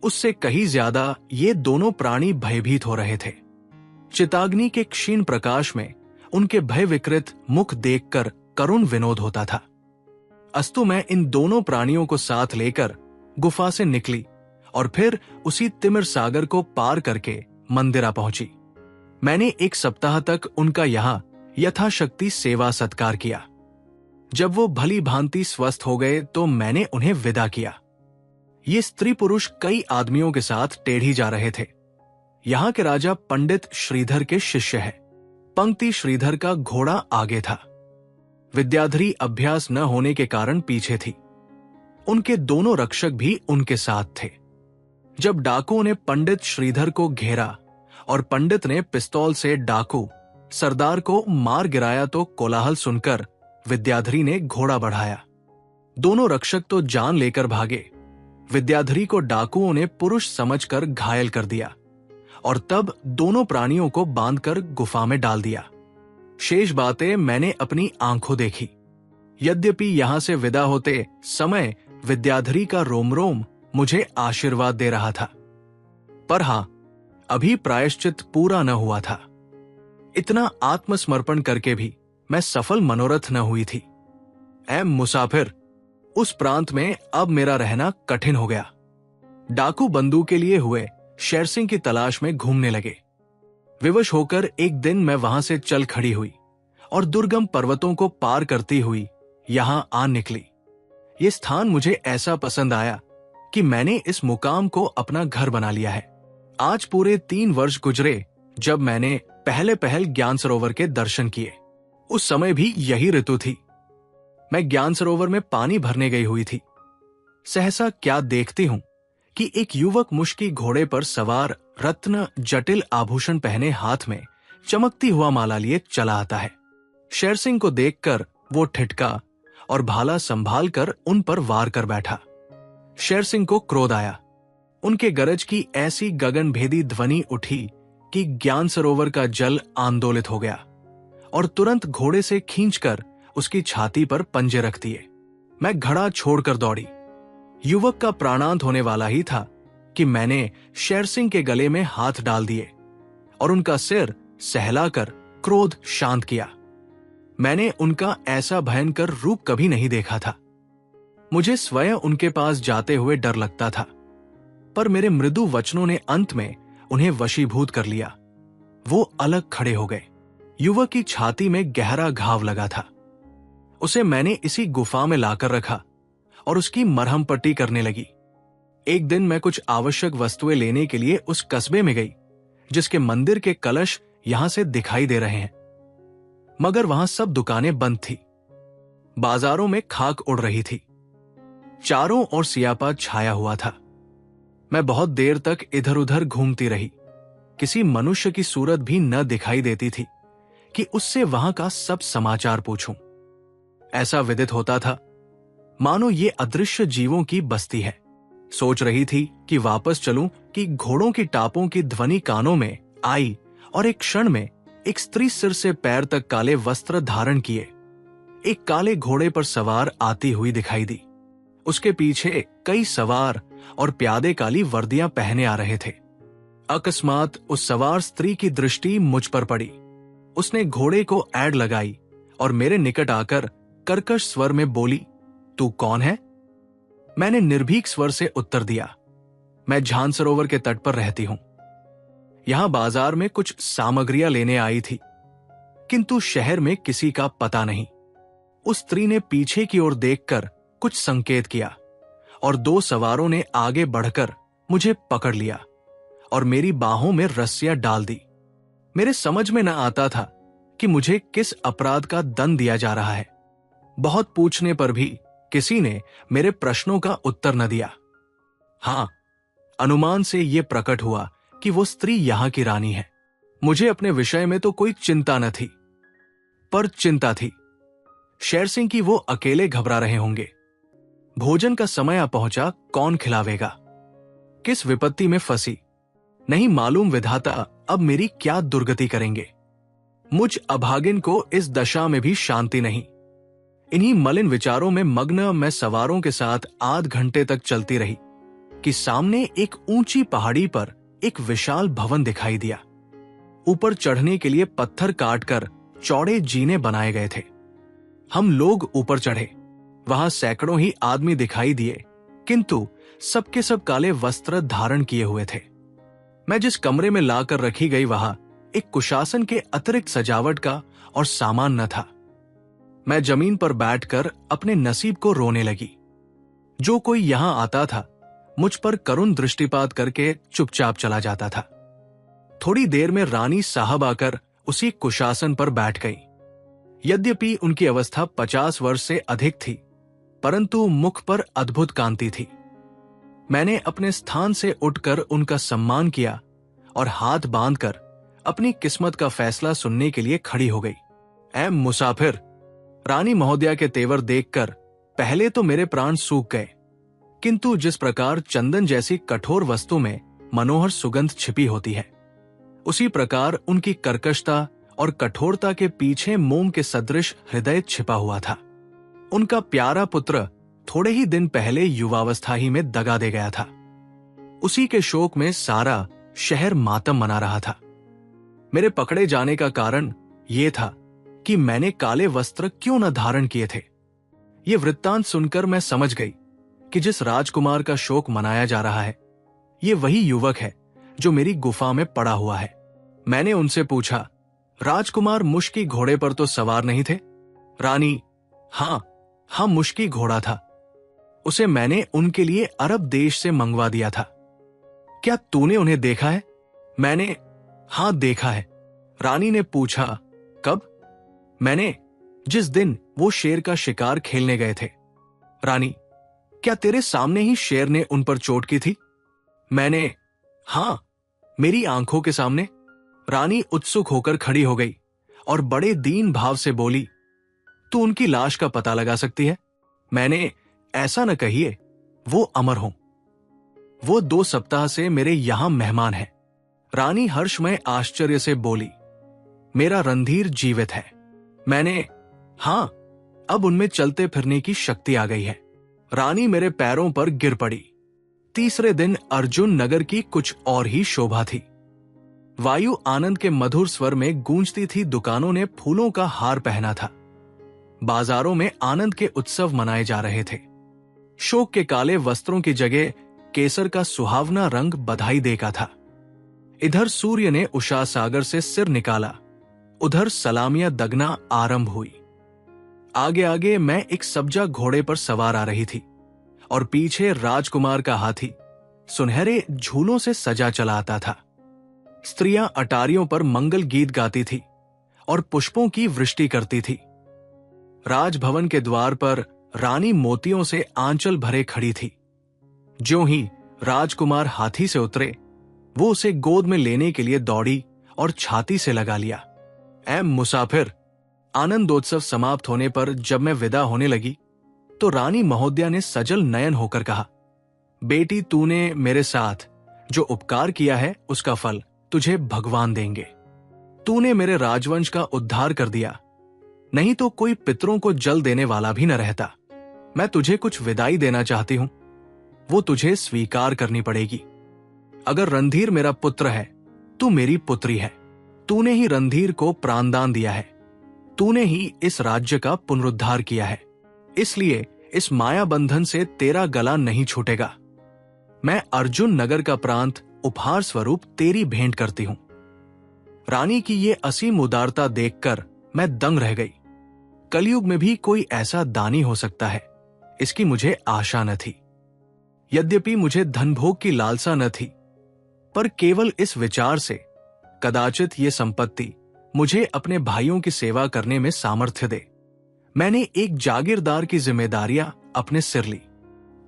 उससे कहीं ज्यादा ये दोनों प्राणी भयभीत हो रहे थे। चिताग्नि के क्षीण प्रकाश में उनके भय विकृत मुख देखकर करुण विनोद होता था। अस्तु मैं इन दोनों प्राणियों को साथ लेकर गुफा से निकली और फिर उसी तिमिर सागर को पार करके मंदिरा पहुंची। मैंने एक सप्ताह तक उनका यहां यथाशक्ति सेवा सत्कार किया। जब वो भली भांति स्वस्थ हो गए तो मैंने उन्हें विदा किया। ये स्त्री पुरुष कई आदमियों के साथ टेढ़ी जा रहे थे। यहां के राजा पंडित श्रीधर के शिष्य है। पंक्ति श्रीधर का घोड़ा आगे था। विद्याधरी अभ्यास न होने के कारण पीछे थी। उनके दोनों रक्षक भी उनके साथ थे। जब डाकुओं ने पंडित श्रीधर को घेरा और पंडित ने पिस्तौल से डाकू सरदार को मार गिराया तो कोलाहल सुनकर विद्याधरी ने घोड़ा बढ़ाया। दोनों रक्षक तो जान लेकर भागे। विद्याधरी को डाकुओं ने पुरुष समझकर घायल कर दिया और तब दोनों प्राणियों को बांधकर गुफा में डाल दिया। शेष बातें मैंने अपनी आंखों देखी। यद्यपि यहां से विदा होते समय विद्याधरी का रोम रोम मुझे आशीर्वाद दे रहा था, पर हां, अभी प्रायश्चित पूरा न हुआ था। इतना आत्मसमर्पण करके भी मैं सफल मनोरथ न हुई थी। ऐ मुसाफिर, उस प्रांत में अब मेरा रहना कठिन हो गया। डाकू बंदूक के लिए हुए शेरसिंह की तलाश में घूमने लगे। विवश होकर एक दिन मैं वहां से चल खड़ी हुई और दुर्गम पर्वतों को पार करती हुई यहां आ निकली। ये स्थान मुझे ऐसा पसंद आया कि मैंने इस मुकाम को अपना घर बना लिया है। आज पूरे 3 वर्ष गुजरे जब मैंने पहले पहल ज्ञान सरोवर के दर्शन किए। उस समय भी यही ऋतु थी। मैं ज्ञान सरोवर में पानी भरने गई हुई थी। सहसा क्या देखती हूं कि एक युवक मुश्की घोड़े पर सवार, रत्न जटिल आभूषण पहने, हाथ में चमकती हुआ माला लिए चला आता है। शेर सिंह को देखकर वो ठिठका और भाला संभाल कर उन पर वार कर बैठा। शेर सिंह को क्रोध आया। उनके गरज की ऐसी गगनभेदी ध्वनि उठी कि ज्ञान सरोवर का जल आंदोलित हो गया और तुरंत घोड़े से खींचकर उसकी छाती पर पंजे रख दिए। मैं घड़ा छोड़कर दौड़ी। युवक का प्राणांत होने वाला ही था कि मैंने शेर सिंह के गले में हाथ डाल दिए और उनका सिर सहलाकर क्रोध शांत किया। मैंने उनका ऐसा भयंकर रूप कभी नहीं देखा था। मुझे स्वयं उनके पास जाते हुए डर लगता था, पर मेरे मृदु वचनों ने अंत में उन्हें वशीभूत कर लिया। वो अलग खड़े हो गए। युवक की छाती में गहरा घाव लगा था। उसे मैंने इसी गुफा में लाकर रखा और उसकी मरहम पट्टी करने लगी। एक दिन मैं कुछ आवश्यक वस्तुएं लेने के लिए उस कस्बे में गई जिसके मंदिर के कलश यहां से दिखाई दे रहे हैं, मगर वहां सब दुकानें बंद थी। बाजारों में खाक उड़ रही थी। चारों ओर सियापा छाया हुआ था। मैं बहुत देर तक इधर उधर घूमती रही। किसी मनुष्य की सूरत भी न दिखाई देती थी कि उससे वहां का सब समाचार पूछूं। ऐसा विदित होता था मानो ये अदृश्य जीवों की बस्ती है। सोच रही थी कि वापस चलूं कि घोड़ों की टापों की ध्वनि कानों में आई और एक क्षण में एक स्त्री सिर से पैर तक काले वस्त्र धारण किए एक काले घोड़े पर सवार आती हुई दिखाई दी। उसके पीछे कई सवार और प्यादे काली वर्दियां पहने आ रहे थे। अकस्मात उस सवार स्त्री की दृष्टि मुझ पर पड़ी। उसने घोड़े को ऐड लगाई और मेरे निकट आकर कर्कश स्वर में बोली, तू कौन है? मैंने निर्भीक स्वर से उत्तर दिया, मैं झांझ सरोवर के तट पर रहती हूं। यहां बाजार में कुछ सामग्रियां लेने आई थी, किंतु शहर में किसी का पता नहीं। उस स्त्री ने पीछे की ओर देखकर कुछ संकेत किया और दो सवारों ने आगे बढ़कर मुझे पकड़ लिया और मेरी बाहों में रस्सियां डाल दी। मेरे समझ में न आता था कि मुझे किस अपराध का दंड दिया जा रहा है। बहुत पूछने पर भी किसी ने मेरे प्रश्नों का उत्तर न दिया। हां, अनुमान से यह प्रकट हुआ कि वो स्त्री यहां की रानी है। मुझे अपने विषय में तो कोई चिंता न थी, पर चिंता थी शेर सिंह की वो अकेले घबरा रहे होंगे। भोजन का समय आ पहुंचा, कौन खिलावेगा? किस विपत्ति में फंसी, नहीं मालूम विधाता अब मेरी क्या दुर्गति करेंगे। मुझ अभागिन को इस दशा में भी शांति नहीं। इन्हीं मलिन विचारों में मग्न मैं सवारों के साथ आध घंटे तक चलती रही कि सामने एक ऊंची पहाड़ी पर एक विशाल भवन दिखाई दिया। ऊपर चढ़ने के लिए पत्थर काटकर चौड़े जीने बनाए गए थे। हम लोग ऊपर चढ़े। वहां सैकड़ों ही आदमी दिखाई दिए, किंतु सबके सब काले वस्त्र धारण किए हुए थे। मैं जिस कमरे में लाकर रखी गई वहां एक कुशासन के अतिरिक्त सजावट का और सामान न था। मैं जमीन पर बैठकर अपने नसीब को रोने लगी। जो कोई यहां आता था मुझ पर करुण दृष्टिपात करके चुपचाप चला जाता था। थोड़ी देर में रानी साहब आकर उसी कुशासन पर बैठ गई। यद्यपि उनकी अवस्था 50 वर्ष से अधिक थी, परंतु मुख पर अद्भुत कांति थी। मैंने अपने स्थान से उठकर उनका सम्मान किया और हाथ बांधकर अपनी किस्मत का फैसला सुनने के लिए खड़ी हो गई। ऐ मुसाफिर, रानी महोदया के तेवर देखकर पहले तो मेरे प्राण सूख गए, किंतु जिस प्रकार चंदन जैसी कठोर वस्तु में मनोहर सुगंध छिपी होती है, उसी प्रकार उनकी कर्कशता और कठोरता के पीछे मोम के सदृश हृदय छिपा हुआ था। उनका प्यारा पुत्र थोड़े ही दिन पहले युवावस्था ही में दगा दे गया था। उसी के शोक में सारा शहर मातम मना रहा था। मेरे पकड़े जाने का कारण यह था कि मैंने काले वस्त्र क्यों न धारण किए थे। यह वृत्तांत सुनकर मैं समझ गई कि जिस राजकुमार का शोक मनाया जा रहा है, ये वही युवक है जो मेरी गुफा में पड़ा हुआ है। मैंने उनसे पूछा, राजकुमार मुश्की घोड़े पर तो सवार नहीं थे? रानी, हाँ, मुश्की घोड़ा था। उसे मैंने उनके लिए अरब देश से मंगवा दिया था। क्या तूने उन्हें देखा है? मैंने, हाँ, देखा है। रानी ने पूछा, कब? मैंने, जिस दिन वो शेर का शिकार खेलने गए थे। रानी, क्या तेरे सामने ही शेर ने उन पर चोट की थी? मैंने, हाँ, मेरी आंखों के सामने। रानी उत्सुक होकर खड़ी हो गई और बड़े दीन भाव से बोली, तू उनकी लाश का पता लगा सकती है? मैंने, ऐसा न कहिए, वो अमर हों। वो 2 सप्ताह से मेरे यहां मेहमान हैं। रानी हर्षमय आश्चर्य से बोली, मेरा रणधीर जीवित है। मैंने, हां, अब उनमें चलते फिरने की शक्ति आ गई है। रानी मेरे पैरों पर गिर पड़ी। तीसरे दिन अर्जुन नगर की कुछ और ही शोभा थी। वायु आनंद के मधुर स्वर में गूंजती थी। दुकानों ने फूलों का हार पहना था। बाजारों में आनंद के उत्सव मनाए जा रहे थे। शोक के काले वस्त्रों की जगह केसर का सुहावना रंग बधाई देगा था। इधर सूर्य ने उषा सागर से सिर निकाला, उधर सलामियां दगना आरंभ हुई। आगे आगे मैं एक सब्जा घोड़े पर सवार आ रही थी और पीछे राजकुमार का हाथी सुनहरे झूलों से सजा चला आता था। स्त्रियां अटारियों पर मंगल गीत गाती थी और पुष्पों की वृष्टि करती थी। राजभवन के द्वार पर रानी मोतियों से आंचल भरे खड़ी थी। ज्यों ही राजकुमार हाथी से उतरे, वो उसे गोद में लेने के लिए दौड़ी और छाती से लगा लिया। ऐ मुसाफिर! आनंदोत्सव समाप्त होने पर जब मैं विदा होने लगी तो रानी महोदया ने सजल नयन होकर कहा, बेटी, तूने मेरे साथ जो उपकार किया है उसका फल तुझे भगवान देंगे। तूने मेरे राजवंश का उद्धार कर दिया, नहीं तो कोई पितरों को जल देने वाला भी न रहता। मैं तुझे कुछ विदाई देना चाहती हूं, वो तुझे स्वीकार करनी पड़ेगी। अगर रणधीर मेरा पुत्र है, तू मेरी पुत्री है। तूने ही रणधीर को प्राणदान दिया है, तूने ही इस राज्य का पुनरुद्धार किया है, इसलिए इस माया बंधन से तेरा गला नहीं छूटेगा। मैं अर्जुन नगर का प्रांत उपहार स्वरूप तेरी भेंट करती हूं। रानी की ये असीम उदारता देखकर मैं दंग रह गई। कलयुग में भी कोई ऐसा दानी हो सकता है, इसकी मुझे आशा न थी। यद्यपि मुझे धनभोग की लालसा न थी, पर केवल इस विचार से कदाचित ये संपत्ति मुझे अपने भाइयों की सेवा करने में सामर्थ्य दे। मैंने एक जागीरदार की जिम्मेदारियां अपने सिर ली।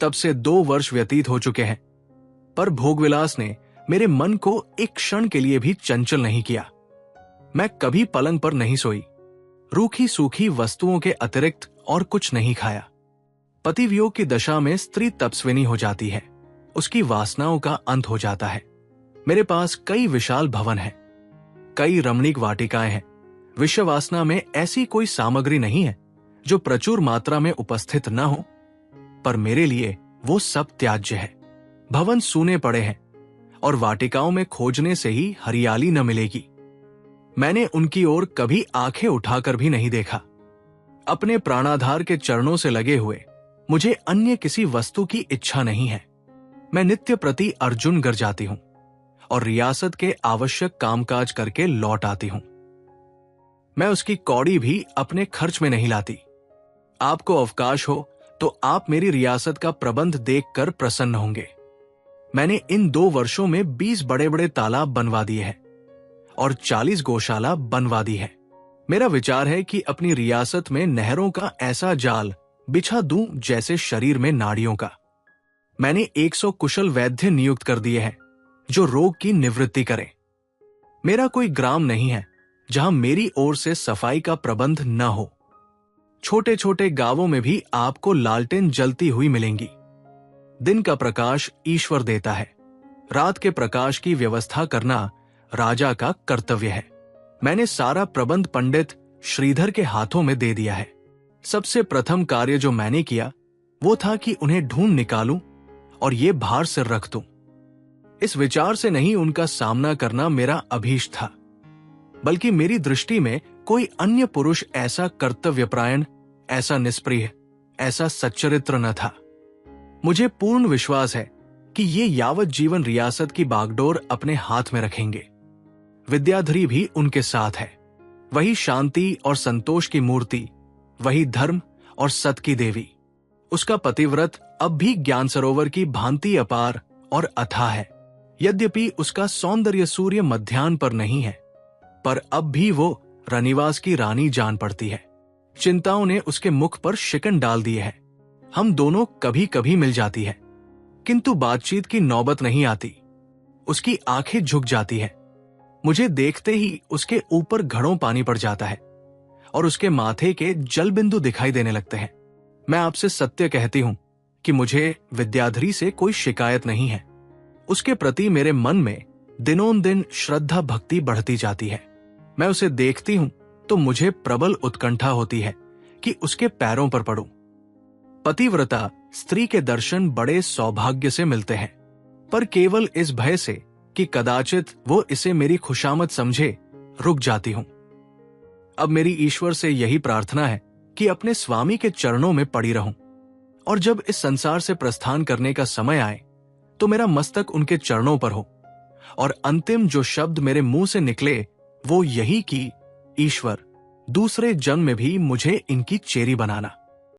तब से 2 वर्ष व्यतीत हो चुके हैं, पर भोगविलास ने मेरे मन को एक क्षण के लिए भी चंचल नहीं किया। मैं कभी पलंग पर नहीं सोई, रूखी सूखी वस्तुओं के अतिरिक्त और कुछ नहीं खाया। पतिवियोग की दशा में स्त्री तपस्विनी हो जाती है, उसकी वासनाओं का अंत हो जाता है। मेरे पास कई विशाल भवन हैं, कई रमणीक वाटिकाएं हैं। विषय वासना में ऐसी कोई सामग्री नहीं है जो प्रचुर मात्रा में उपस्थित न हो, पर मेरे लिए वो सब त्याज्य है। भवन सूने पड़े हैं और वाटिकाओं में खोजने से ही हरियाली न मिलेगी। मैंने उनकी ओर कभी आंखें उठाकर भी नहीं देखा। अपने प्राणाधार के चरणों से लगे हुए मुझे अन्य किसी वस्तु की इच्छा नहीं है। मैं नित्य प्रति अर्जुनगढ़ जाती हूं और रियासत के आवश्यक कामकाज करके लौट आती हूं। मैं उसकी कौड़ी भी अपने खर्च में नहीं लाती। आपको अवकाश हो तो आप मेरी रियासत का प्रबंध देखकर प्रसन्न होंगे। मैंने इन 2 वर्षों में 20 बड़े बड़े तालाब बनवा दिए हैं और 40 गौशाला बनवा दी है। मेरा विचार है कि अपनी रियासत में नहरों का ऐसा जाल बिछा दूं जैसे शरीर में नाड़ियों का। मैंने 100 कुशल वैद्य नियुक्त कर दिए हैं जो रोग की निवृत्ति करें। मेरा कोई ग्राम नहीं है जहां मेरी ओर से सफाई का प्रबंध न हो। छोटे छोटे गांवों में भी आपको लालटेन जलती हुई मिलेंगी। दिन का प्रकाश ईश्वर देता है, रात के प्रकाश की व्यवस्था करना राजा का कर्तव्य है। मैंने सारा प्रबंध पंडित श्रीधर के हाथों में दे दिया है। सबसे प्रथम कार्य जो मैंने किया वो था कि उन्हें ढूंढ निकालूं और ये भार सिर रख दूं। इस विचार से नहीं उनका सामना करना मेरा अभीष्ट था, बल्कि मेरी दृष्टि में कोई अन्य पुरुष ऐसा कर्तव्यपरायण, ऐसा निष्प्रिय, ऐसा सच्चरित्र न था। मुझे पूर्ण विश्वास है कि ये यावत जीवन रियासत की बागडोर अपने हाथ में रखेंगे। विद्याधरी भी उनके साथ है, वही शांति और संतोष की मूर्ति, वही धर्म और सत की देवी। उसका पतिव्रत अब भी ज्ञान सरोवर की भांति अपार और अथाह है। यद्यपि उसका सौंदर्य सूर्य मध्याह्न पर नहीं है, पर अब भी वो रनिवास की रानी जान पड़ती है। चिंताओं ने उसके मुख पर शिकन डाल दिए है। हम दोनों कभी कभी मिल जाती है, किंतु बातचीत की नौबत नहीं आती। उसकी आंखें झुक जाती हैं। मुझे देखते ही उसके ऊपर घड़ों पानी पड़ जाता है और उसके माथे के जल बिंदु दिखाई देने लगते हैं। मैं आपसे सत्य कहती हूं कि मुझे विद्याधरी से कोई शिकायत नहीं है। उसके प्रति मेरे मन में दिनों दिन श्रद्धा भक्ति बढ़ती जाती है। मैं उसे देखती हूं तो मुझे प्रबल उत्कंठा होती है कि उसके पैरों पर पड़ूं। पतिव्रता स्त्री के दर्शन बड़े सौभाग्य से मिलते हैं, पर केवल इस भय से कि कदाचित वो इसे मेरी खुशामद समझे, रुक जाती हूं। अब मेरी ईश्वर से यही प्रार्थना है कि अपने स्वामी के चरणों में पड़ी रहूं, और जब इस संसार से प्रस्थान करने का समय आए तो मेरा मस्तक उनके चरणों पर हो, और अंतिम जो शब्द मेरे मुंह से निकले वो यही कि ईश्वर, दूसरे जन्म में भी मुझे इनकी चेरी बनाना।